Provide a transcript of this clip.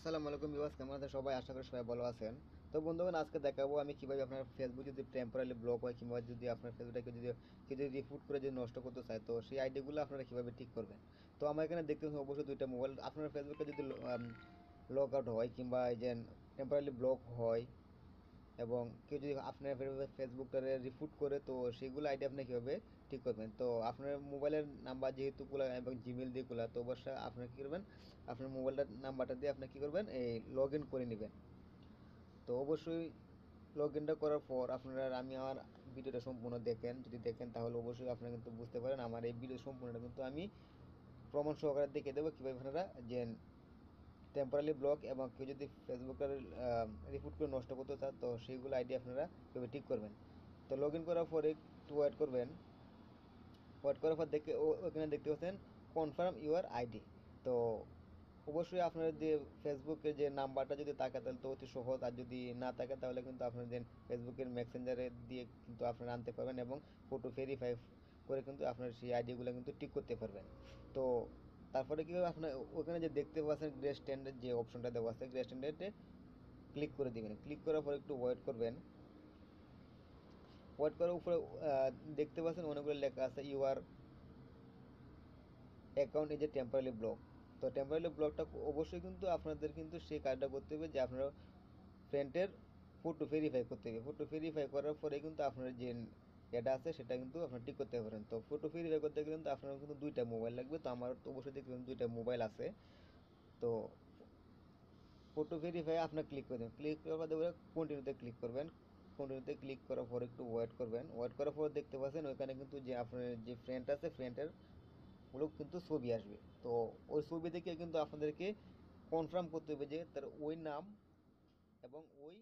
আসসালামু আলাইকুম ভিউয়ার্স, কেমন আছেন সবাই? আশা করি সবাই ভালো আছেন। তো বন্ধুগণ, আজকে দেখাবো আমি কিভাবে আপনার ফেসবুক যদি টেম্পোরারি ব্লক হয় কিংবা যদি আপনার ফেসবুকটাকে যদি কেউ যদি রিপোর্ট করে যদি নষ্ট করতে চায়, তো সেই আইডিগুলো আপনারা কিভাবে ঠিক করবেন। তো আমার এখানে দেখতে পাচ্ছেন অবশ্যই দুইটা মোবাইল। আপনার ফেসবুকে যদি লগ আউট হয় কিংবা এই যে টেম্পোরারি ব্লক হয় এবং কেউ যদি আপনার ফেসবুকটারে রিপোর্ট করে, তো সেগুলো আইডি আপনি কীভাবে ঠিক করবেন। তো আপনার মোবাইলের নাম্বার যেহেতু খোলা এবং জিমেল দিয়ে খোলা, তো অবশ্যই আপনার কী করবেন, আপনার মোবাইলটার নাম্বারটা দিয়ে আপনি কী করবেন, এই লগ ইন করে নেবেন। তো অবশ্যই লগ ইনটা করার পর আপনারা, আমি আমার ভিডিওটা সম্পূর্ণ দেখেন, যদি দেখেন তাহলে অবশ্যই আপনারা কিন্তু বুঝতে পারেন আমার এই ভিডিও সম্পূর্ণটা কিন্তু আমি প্রমাণ সহকারে দেখে দেবো কীভাবে আপনারা যে টেম্পোরারি ব্লক এবং কেউ যদি ফেসবুকের রিপোর্ট করে নষ্ট করতে চান, তো সেইগুলো আইডি আপনারা কীভাবে ঠিক করবেন। তো লগ ইন করার পরে একটু ওয়েট করবেন। ওয়েট করার পর দেখে ওখানে দেখতে পাচ্ছেন কনফার্ম ইউর আইডি। তো অবশ্যই আপনার যে ফেসবুকের যে নাম্বারটা যদি থাকে তাহলে তো অতি সহজ, আর যদি না থাকে তাহলে কিন্তু আপনার যে ফেসবুকের মেসেঞ্জারে দিয়ে কিন্তু আপনারা আনতে পারবেন এবং ফটো ভেরিফাই করে কিন্তু আপনার সেই আইডিগুলো কিন্তু ঠিক করতে পারবেন। তো তারপরে কী হবে, আপনার ওখানে যে দেখতে পাচ্ছেন গ্রে স্ট্যান্ডার্ড যে অপশনটা দেওয়া আছে, গ্রে স্ট্যান্ডার্ডে ক্লিক করে দিবেন। ক্লিক করার পর একটু ওয়েট করবেন। ওয়েট করার উপরে দেখতে পাচ্ছেন অনেকগুলো লেখা আছে ইউআর অ্যাকাউন্ট এই যে টেম্পোরারি ব্লক। তো টেম্পোরারি ব্লকটা অবশ্যই কিন্তু আপনাদের কিন্তু সেই কাজটা করতে হবে যে আপনারা ফ্রেন্ডের ফটো ভেরিফাই করতে হবে। ফটো ভেরিফাই করার পরে কিন্তু আপনার যে এটা আছে সেটা কিন্তু আপনার ঠিক করতে পারেন। তো ফটো ভেরিফাই করতে গেলে কিন্তু আপনার কিন্তু দুইটা মোবাইল লাগবে। তো আমার তো অবশ্যই দেখবেন দুইটা মোবাইল আছে। তো ফটো ভেরিফাই আপনার ক্লিক করে দেবেন। ক্লিক করার পর দেখবেন কন্টিনিউতে ক্লিক করবেন। কন্টিনিউতে ক্লিক করার পর একটু ওয়েট করবেন। ওয়েট করার পর দেখতে পাচ্ছেন ওইখানে কিন্তু যে আপনার যে ফ্রেন্ড আছে, ফ্রেন্ডের ওগুলো কিন্তু ছবি আসবে। তো ওই ছবি দেখে কিন্তু আপনাদেরকে কনফার্ম করতে হবে যে তার ওই নাম এবং ওই